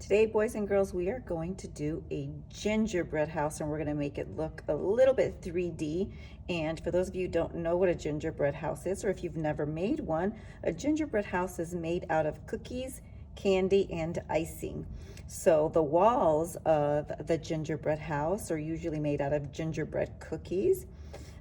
Today, boys and girls, we are going to do a gingerbread house, and we're going to make it look a little bit 3D. And for those of you who don't know what a gingerbread house is, or if you've never made one, a gingerbread house is made out of cookies, candy, and icing. So the walls of the gingerbread house are usually made out of gingerbread cookies.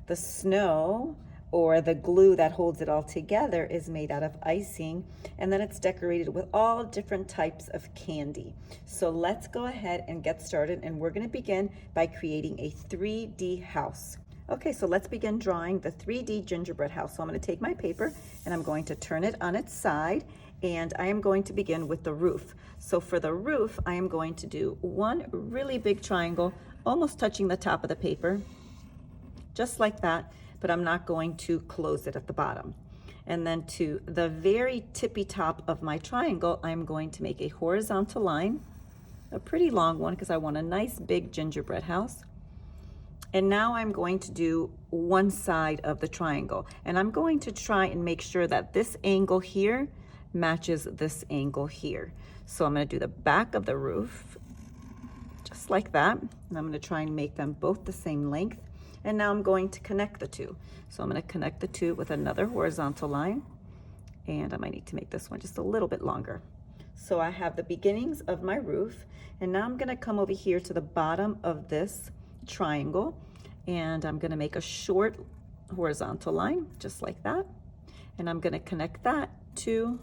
The snow or the glue that holds it all together is made out of icing, and then it's decorated with all different types of candy. So let's go ahead and get started, and we're going to begin by creating a 3D house. Okay, so let's begin drawing the 3D gingerbread house. So I'm going to take my paper and I'm going to turn it on its side, and I am going to begin with the roof. So for the roof, I am going to do one really big triangle, almost touching the top of the paper, just like that, but I'm not going to close it at the bottom. And then to the very tippy top of my triangle, I'm going to make a horizontal line, a pretty long one because I want a nice big gingerbread house. And now I'm going to do one side of the triangle, and I'm going to try and make sure that this angle here matches this angle here. So I'm going to do the back of the roof just like that, and I'm going to try and make them both the same length. And now I'm going to connect the two. So I'm going to connect the two with another horizontal line, and I might need to make this one just a little bit longer. So I have the beginnings of my roof, and now I'm going to come over here to the bottom of this triangle, and I'm going to make a short horizontal line just like that, and I'm going to connect that to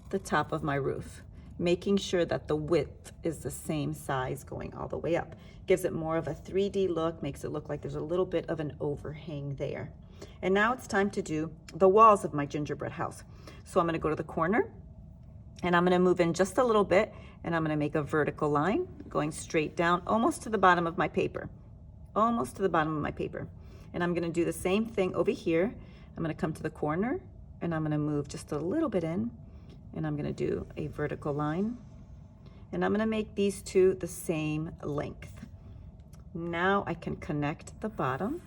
the top of my roof, making sure that the width is the same size going all the way up. Gives it more of a 3D look, makes it look like there's a little bit of an overhang there. And now it's time to do the walls of my gingerbread house. So I'm going to go to the corner, and I'm going to move in just a little bit, and I'm going to make a vertical line going straight down almost to the bottom of my paper. Almost to the bottom of my paper. And I'm going to do the same thing over here. I'm going to come to the corner, and I'm going to move just a little bit in, and I'm going to do a vertical line, and I'm going to make these two the same length. Now I can connect the bottom.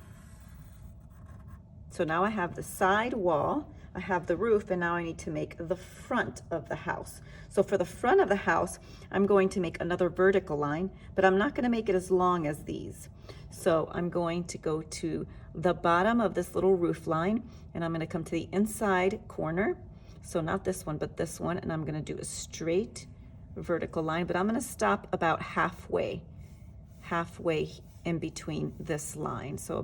So now I have the side wall, I have the roof, and now I need to make the front of the house. So for the front of the house, I'm going to make another vertical line, but I'm not going to make it as long as these. So I'm going to go to the bottom of this little roof line, and I'm going to come to the inside corner. So not this one, but this one, and I'm going to do a straight vertical line, but I'm going to stop about halfway in between this line. So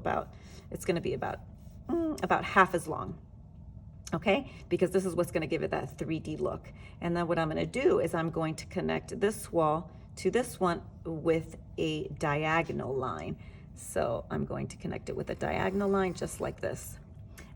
it's going to be about half as long, okay? Because this is what's going to give it that 3D look. And then what I'm going to do is I'm going to connect this wall to this one with a diagonal line. So I'm going to connect it with a diagonal line just like this.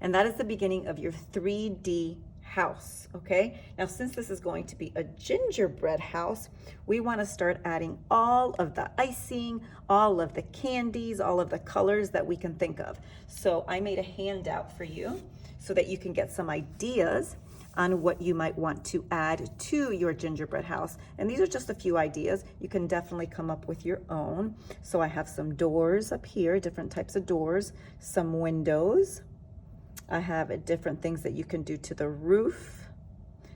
And that is the beginning of your 3D house, okay? Now, since this is going to be a gingerbread house, we want to start adding all of the icing, all of the candies, all of the colors that we can think of. So I made a handout for you so that you can get some ideas on what you might want to add to your gingerbread house. And these are just a few ideas. You can definitely come up with your own. So I have some doors up here, different types of doors, some windows. I have different things that you can do to the roof,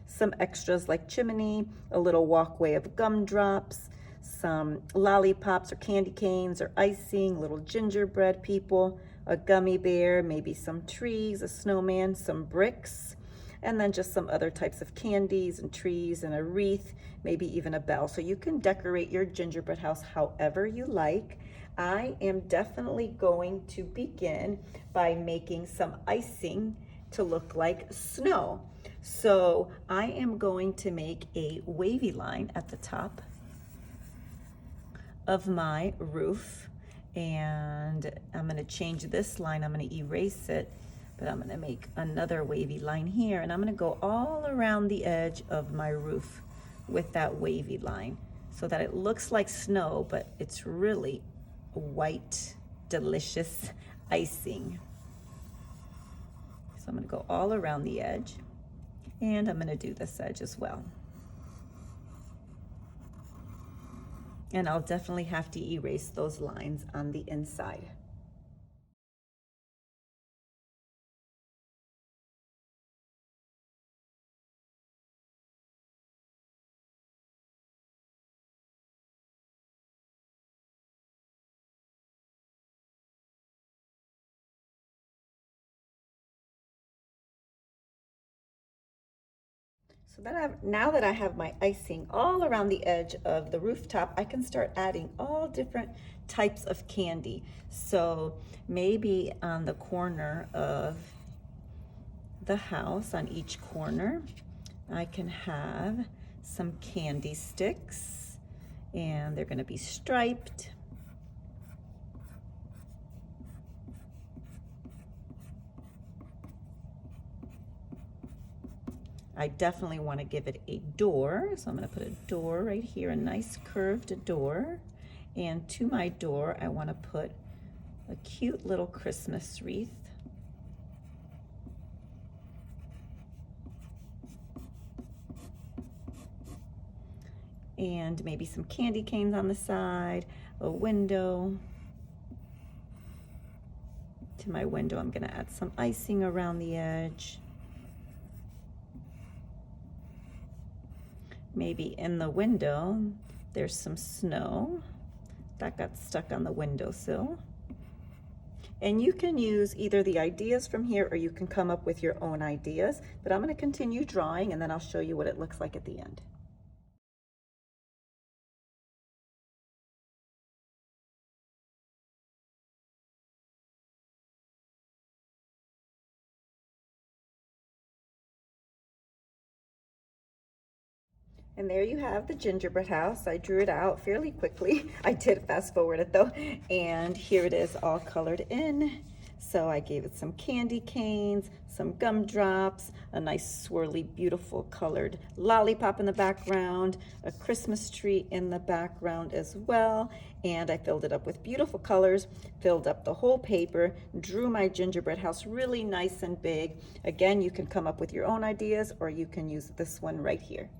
some extras like chimney, a little walkway of gumdrops, some lollipops or candy canes or icing, little gingerbread people, a gummy bear, maybe some trees, a snowman, some bricks, and then just some other types of candies and trees and a wreath, maybe even a bell. So you can decorate your gingerbread house however you like. I am definitely going to begin by making some icing to look like snow. So I am going to make a wavy line at the top of my roof, and I'm going to change this line. I'm going to erase it, but I'm going to make another wavy line here, and I'm going to go all around the edge of my roof with that wavy line so that it looks like snow, but it's really white, delicious icing. So I'm going to go all around the edge, and I'm going to do this edge as well. And I'll definitely have to erase those lines on the inside. So now that I have my icing all around the edge of the rooftop, I can start adding all different types of candy. So maybe on the corner of the house, on each corner, I can have some candy sticks, and they're going to be striped. I definitely want to give it a door, so I'm going to put a door right here, a nice curved door. And to my door, I want to put a cute little Christmas wreath. And maybe some candy canes on the side, a window. To my window, I'm going to add some icing around the edge. Maybe in the window, there's some snow that got stuck on the windowsill. And you can use either the ideas from here or you can come up with your own ideas, but I'm going to continue drawing and then I'll show you what it looks like at the end. And there you have the gingerbread house. I drew it out fairly quickly. I did fast forward it though. And here it is all colored in. So I gave it some candy canes, some gumdrops, a nice swirly, beautiful colored lollipop in the background, a Christmas tree in the background as well. And I filled it up with beautiful colors, filled up the whole paper, drew my gingerbread house really nice and big. Again, you can come up with your own ideas or you can use this one right here.